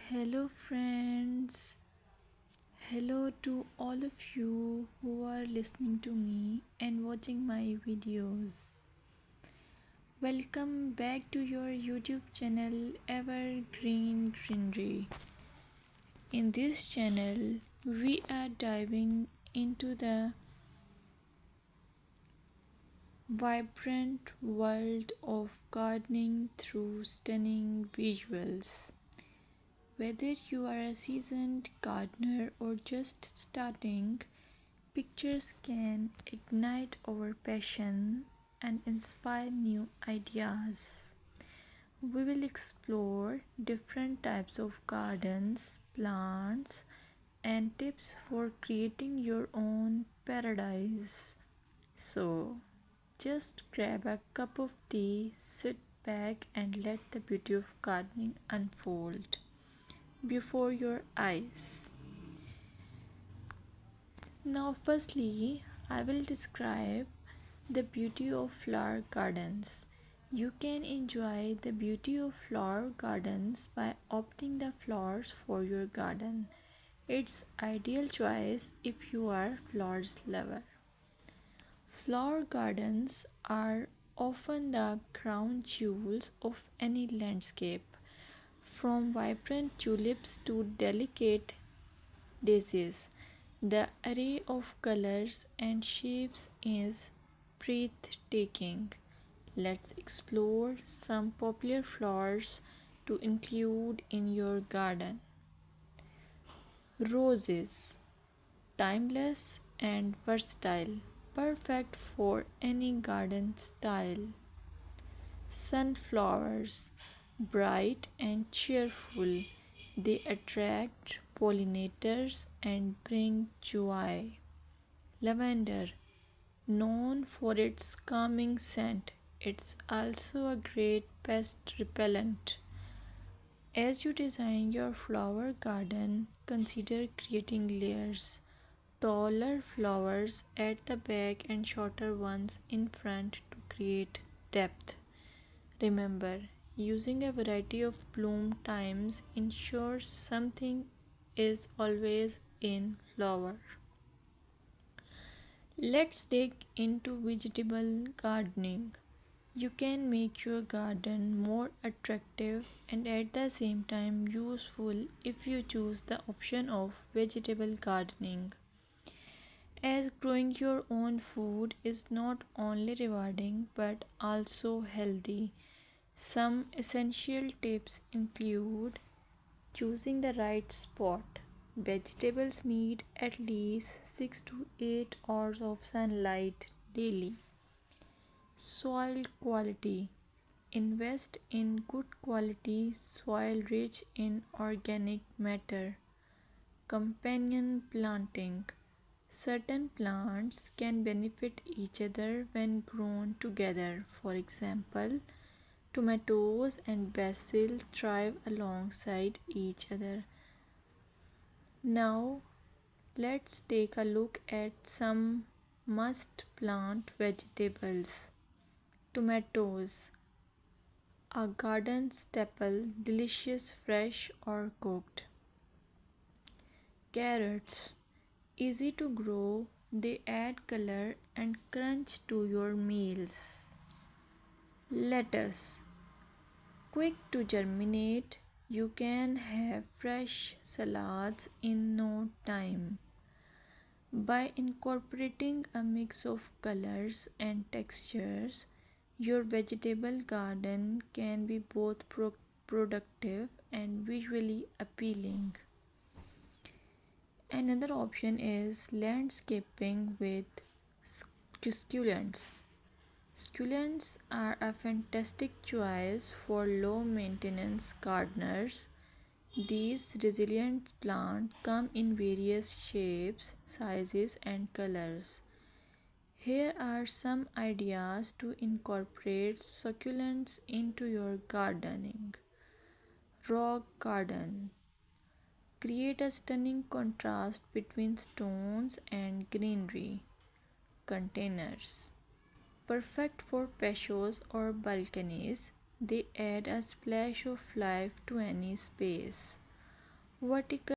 Hello, friends. Hello to all of you who are listening to me and watching my videos. Welcome back to your YouTube channel Evergreen Greenery. In this channel, we are diving into the vibrant world of gardening through stunning visuals. Whether you are a seasoned gardener or just starting, pictures can ignite our passion and inspire new ideas. We will explore different types of gardens, plants, and tips for creating your own paradise. So, just grab a cup of tea, sit back, and let the beauty of gardening unfold before your eyes. Now, firstly, I will describe the beauty of flower gardens. You can enjoy the beauty of flower gardens by opting the flowers for your garden. It's ideal choice if you are flowers lover. Flower gardens are often the crown jewels of any landscape, from vibrant tulips to delicate daisies. The array of colors and shapes is breathtaking. Let's explore some popular flowers to include in your garden. Roses, timeless and versatile, perfect for any garden style. Sunflowers, bright and cheerful, they attract pollinators and bring joy. Lavender, known for its calming scent, it's also a great pest repellent. As you design your flower garden, consider creating layers. Taller flowers at the back and shorter ones in front to create depth. Remember, using a variety of bloom times ensures something is always in flower. Let's dig into vegetable gardening. You can make your garden more attractive and at the same time useful if you choose the option of vegetable gardening. As growing your own food is not only rewarding but also healthy. Some essential tips include choosing the right spot. Vegetables need at least 6 to 8 hours of sunlight daily. Soil quality. Invest in good quality soil rich in organic matter. Companion planting. Certain plants can benefit each other when grown together. For example, tomatoes and basil thrive alongside each other. Now, let's take a look at some must plant vegetables. Tomatoes, a garden staple, delicious fresh or cooked. Carrots, easy to grow, they add color and crunch to your meals. Lettuce, quick to germinate, you can have fresh salads in no time. By incorporating a mix of colors and textures, your vegetable garden can be both productive and visually appealing. Another option is landscaping with succulents. Succulents are a fantastic choice for low maintenance gardeners. These resilient plants come in various shapes, sizes, and colors. Here are some ideas to incorporate succulents into your gardening. Rock garden. Create a stunning contrast between stones and greenery. Containers. Perfect for patios or balconies, they add a splash of life to any space. Vertical